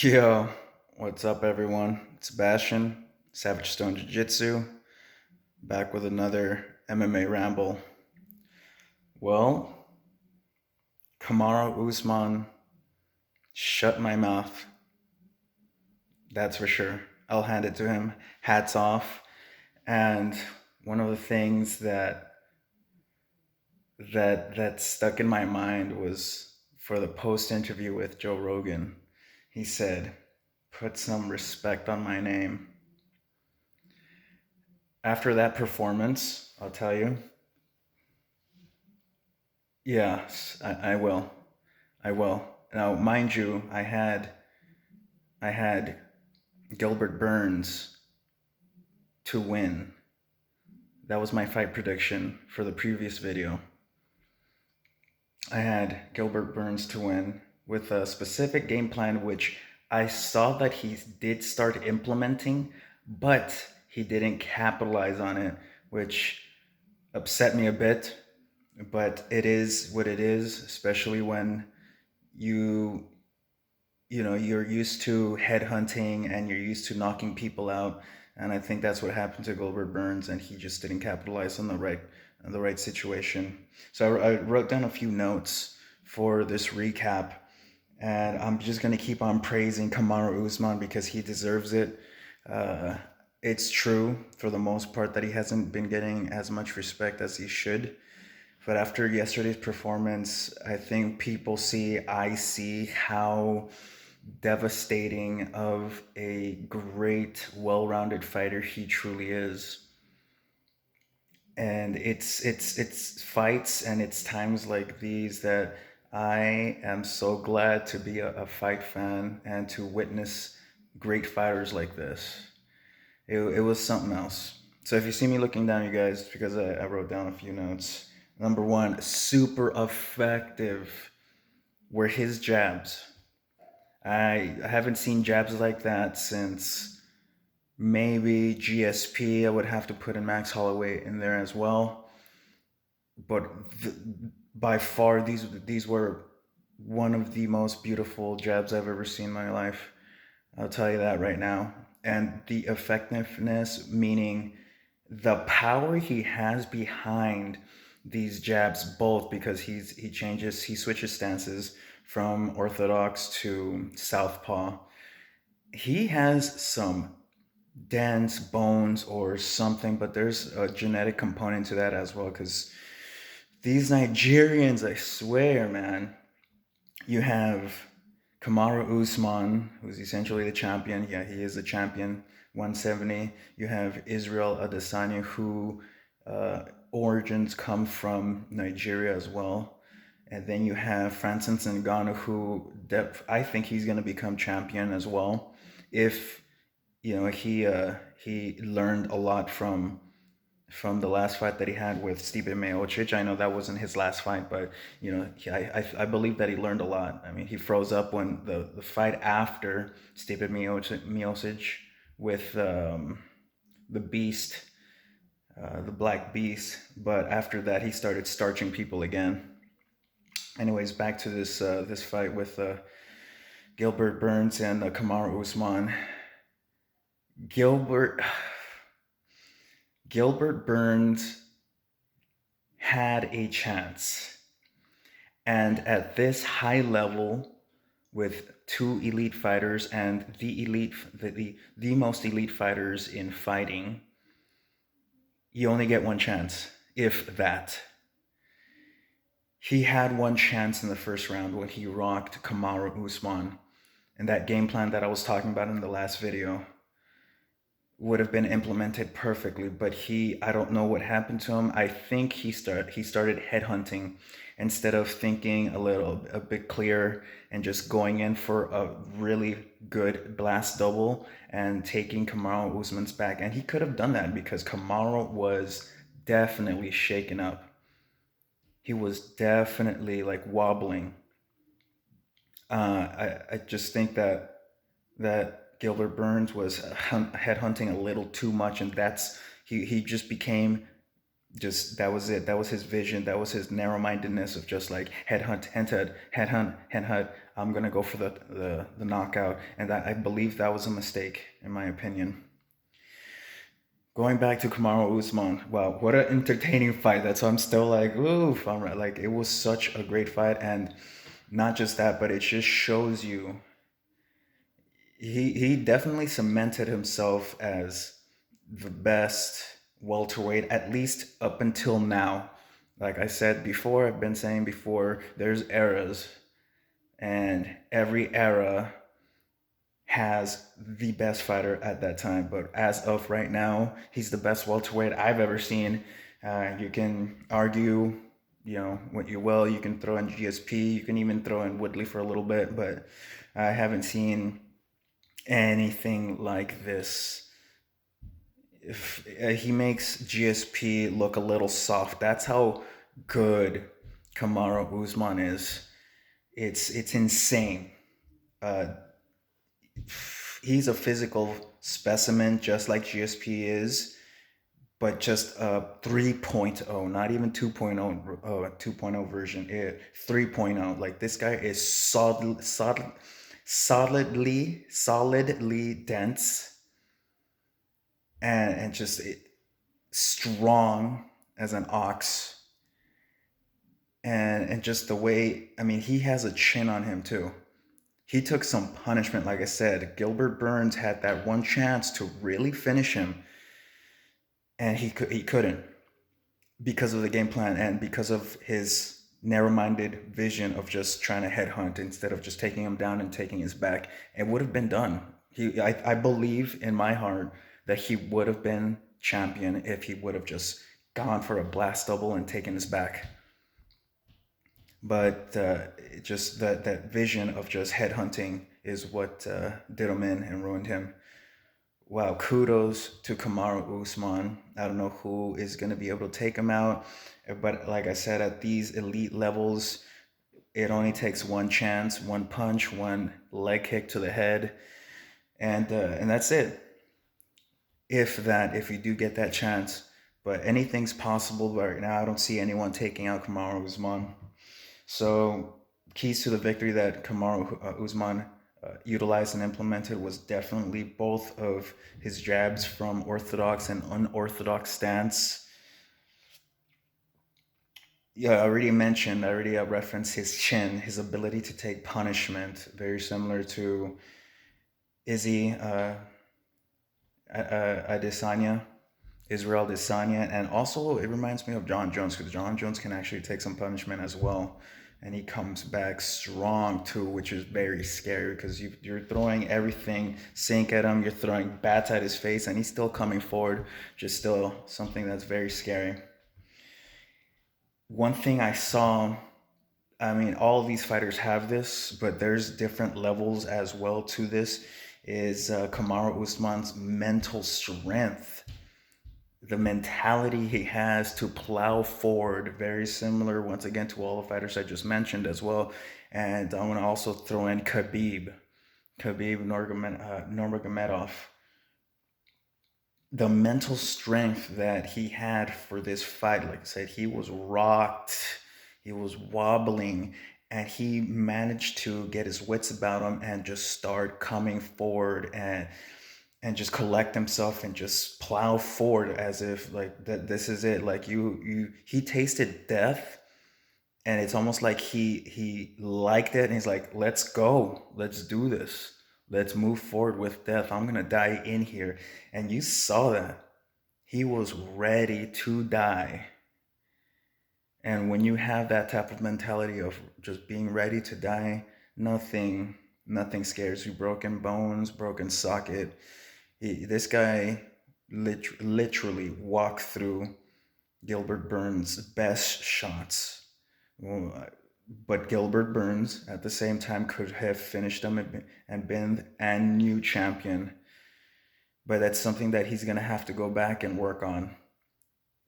Yo, what's up, everyone? It's Sebastian, Savage Stone Jiu Jitsu, back with another MMA ramble. Well, Kamaru Usman shut my mouth, that's for sure. I'll hand it to him. Hats off. And one of the things that stuck in my mind was for the post interview with Joe Rogan. He said, "Put some respect on my name." After that performance, I'll tell you, yes, I will. I will. Now, mind you, I had Gilbert Burns to win. That was my fight prediction for the previous video. I had Gilbert Burns to win with a specific game plan, which I saw that he did start implementing, but he didn't capitalize on it, which upset me a bit. But it is what it is, especially when you you're used to headhunting and you're used to knocking people out, and I think that's what happened to Gilbert Burns, and he just didn't capitalize on the right situation. So I wrote down a few notes for this recap, and I'm just gonna keep on praising Kamaru Usman because he deserves it. uh, it's true for the most part that he hasn't been getting as much respect as he should, but after yesterday's performance, I see how devastating of a great, well-rounded fighter he truly is. And it's fights and it's times like these that I am so glad to be a fight fan and to witness great fighters like this. It was something else. So if you see me looking down, you guys, because I wrote down a few notes. Number one, super effective were his jabs. I haven't seen jabs like that since maybe GSP. I would have to put in Max Holloway in there as well. But by far, these were one of the most beautiful jabs I've ever seen in my life. I'll tell you that right now. And the effectiveness, meaning the power he has behind these jabs, both because he switches stances from orthodox to southpaw. He has some dense bones or something, but there's a genetic component to that as well. Because these Nigerians, I swear, man, you have Kamaru Usman, who's essentially the champion. Yeah, he is the champion, 170. You have Israel Adesanya, who origins come from Nigeria as well. And then you have Francis Ngannou, who I think he's going to become champion as well. If he learned a lot from the last fight that he had with Stipe Miocic. I know that wasn't his last fight, but I believe that he learned a lot. I mean, he froze up when the fight after Stipe Miocic with the Beast, the Black Beast. But after that, he started starching people again. Anyways, back to this fight with Gilbert Burns and Kamaru Usman. Gilbert Gilbert Burns had a chance. And at this high level, with two elite fighters and the most elite fighters in fighting, you only get one chance, if that. He had one chance in the first round when he rocked Kamaru Usman. And that game plan that I was talking about in the last video would have been implemented perfectly, but I don't know what happened to him. I think he started headhunting instead of thinking a bit clearer and just going in for a really good blast double and taking Kamaru Usman's back. And he could have done that because Kamaru was definitely shaken up. He was definitely like wobbling. I just think that Gilbert Burns was headhunting a little too much, and he just became Just that was it. That was his vision. That was his narrow-mindedness of just like headhunt. I'm gonna go for the knockout, and that, I believe that was a mistake in my opinion. Going back to Kamaru Usman, wow, what an entertaining fight. That's why I'm still like, oof, I'm right. Like it was such a great fight, and not just that, but it just shows you he definitely cemented himself as the best welterweight, at least up until now. Like I said before, I've been saying before, there's eras, and every era has the best fighter at that time. But as of right now, he's the best welterweight I've ever seen. You can argue, what you will. You can throw in GSP. You can even throw in Woodley for a little bit, but I haven't seen anything like this. If he makes GSP look a little soft, that's how good Kamaru Usman is. It's insane. Uh, he's a physical specimen, just like GSP is, but just a 3.0, not even 2.0, 2.0 version, 3.0. Like this guy is solidly dense, and just strong as an ox, and just the way, I mean, he has a chin on him too. He took some punishment. Like I said, Gilbert Burns had that one chance to really finish him, and he couldn't, because of the game plan and because of his narrow-minded vision of just trying to headhunt instead of just taking him down and taking his back. It would have been done. I believe in my heart that he would have been champion if he would have just gone for a blast double and taken his back. But just that vision of just headhunting is what did him in and ruined him. Wow, kudos to Kamaru Usman. I don't know who is going to be able to take him out, but like I said, at these elite levels, it only takes one chance, one punch, one leg kick to the head, and that's it. If you do get that chance, but anything's possible. But right now, I don't see anyone taking out Kamaru Usman. So keys to the victory that Kamaru Usman utilized and implemented was definitely both of his jabs from orthodox and unorthodox stance. Yeah, I already referenced his chin, his ability to take punishment, very similar to Izzy Adesanya, Israel Adesanya, and also it reminds me of John Jones, because John Jones can actually take some punishment as well, and he comes back strong too, which is very scary because you're throwing everything sink at him, you're throwing bats at his face, and he's still coming forward, just still something that's very scary. One thing I saw, I mean, all of these fighters have this, but there's different levels as well to this, is Kamaru Usman's mental strength, the mentality he has to plow forward, very similar once again to all the fighters I just mentioned as well. And I want to also throw in Khabib Nurmagomedov. The mental strength that he had for this fight, like I said, he was rocked, he was wobbling, and he managed to get his wits about him and just start coming forward, and just collect himself and just plow forward as if like that this is it. Like he tasted death, and it's almost like he liked it, and he's like, let's go, let's do this, let's move forward with death. I'm gonna die in here. And you saw that he was ready to die. And when you have that type of mentality of just being ready to die, nothing scares you. Broken bones, broken socket. This guy literally walked through Gilbert Burns' best shots. Well, but Gilbert Burns, at the same time, could have finished him and been a new champion. But that's something that he's going to have to go back and work on.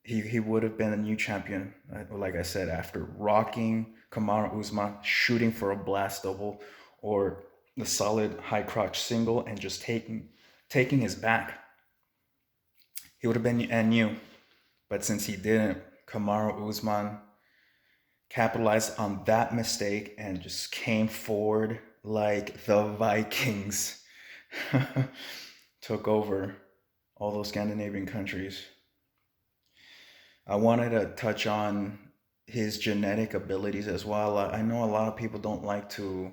He would have been a new champion, like I said, after rocking Kamaru Usman, shooting for a blast double or a solid high crotch single, and just taking his back. He would have been a new. But since he didn't, Kamaru Usman capitalized on that mistake and just came forward like the Vikings. Took over all those Scandinavian countries. I wanted to touch on his genetic abilities as well. I know a lot of people don't like to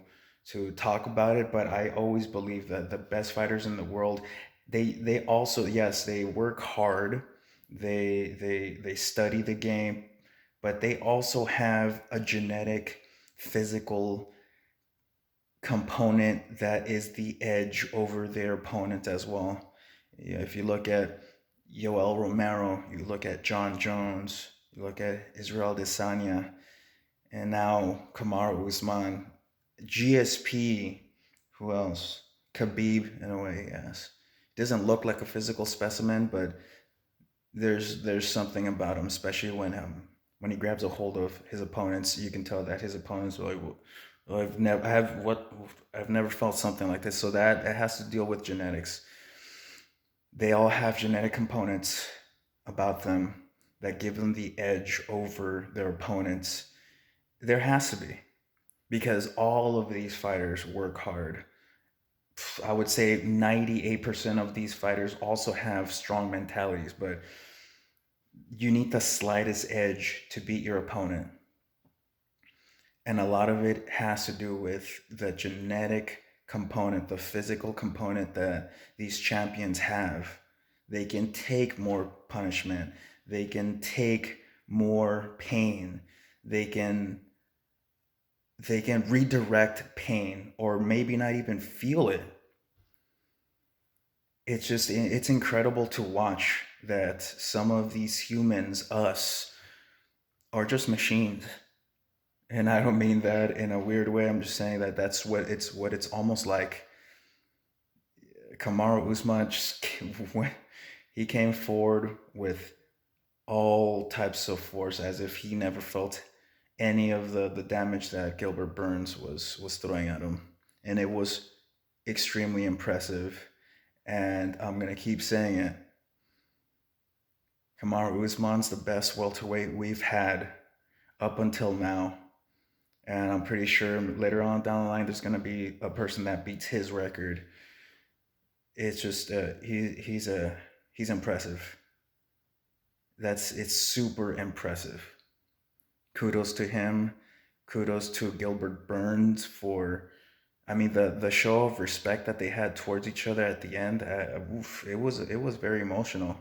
talk about it, but I always believe that the best fighters in the world, they also, yes, they work hard, they study the game, but they also have a genetic, physical component that is the edge over their opponent as well. Yeah, if you look at Yoel Romero, you look at John Jones, you look at Israel Adesanya, and now Kamaru Usman, GSP, who else? Khabib, in a way, yes. Doesn't look like a physical specimen, but there's something about him, especially when he grabs a hold of his opponents. You can tell that his opponents are like, "Well, I've never felt something like this." So that it has to deal with genetics. They all have genetic components about them that give them the edge over their opponents. There has to be, because all of these fighters work hard. I would say 98% of these fighters also have strong mentalities, but you need the slightest edge to beat your opponent. And a lot of it has to do with the genetic component, the physical component that these champions have. They can take more punishment, they can take more pain, they can redirect pain or maybe not even feel it. It's incredible to watch that some of these humans, us, are just machines. And I don't mean that in a weird way. I'm just saying that that's what it's almost like. Kamaru Usman just he came forward with all types of force as if he never felt any of the damage that Gilbert Burns was throwing at him. And it was extremely impressive. And I'm gonna keep saying it. Kamaru Usman's the best welterweight we've had up until now. And I'm pretty sure later on down the line, there's going to be a person that beats his record. It's just he's impressive. It's super impressive. Kudos to him. Kudos to Gilbert Burns for, I mean, the show of respect that they had towards each other at the end. It was very emotional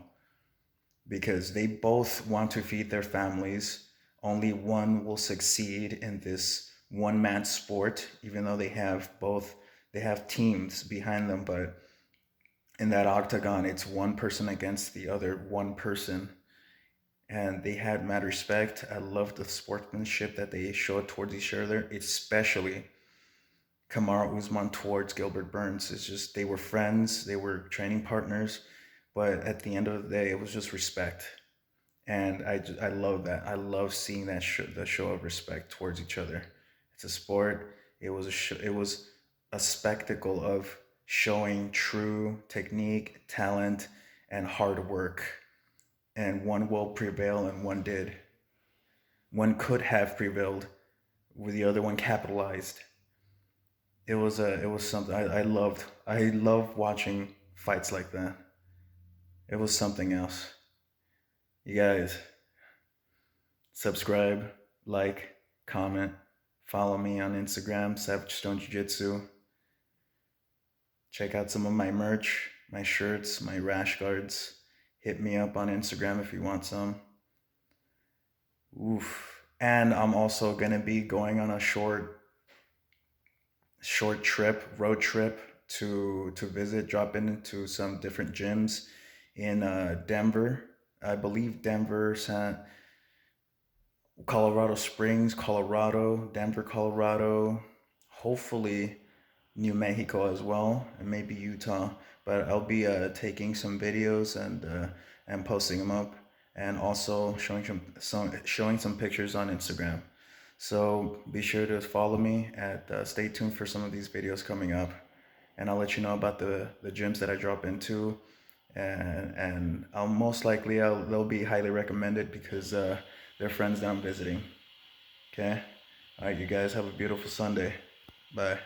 because they both want to feed their families. Only one will succeed in this one man sport, even though they have teams behind them, but in that octagon, it's one person against the other one person. And they had mad respect. I love the sportsmanship that they showed towards each other, especially Kamaru Usman towards Gilbert Burns. It's just they were friends, they were training partners, but at the end of the day, it was just respect. And I love that. I love seeing the show of respect towards each other. It's a sport. It was a spectacle of showing true technique, talent, and hard work. And one will prevail, and one did. One could have prevailed, with the other one capitalized. It was something I loved watching fights like that. It was something else. You guys, subscribe, like, comment, follow me on Instagram, Savage Stone Jiu Jitsu. Check out some of my merch, my shirts, my rash guards. Hit me up on Instagram if you want some. Oof. And I'm also gonna be going on a short road trip to visit, drop into some different gyms in Denver. I believe Denver, Colorado Springs, Colorado, Denver, Colorado, hopefully New Mexico as well, and maybe Utah. But I'll be taking some videos and posting them up, and also showing some pictures on Instagram. So be sure to follow me at stay tuned for some of these videos coming up, and I'll let you know about the gyms that I drop into and I'll most likely they'll be highly recommended because they're friends that I'm visiting. Okay, all right, you guys have a beautiful Sunday. Bye.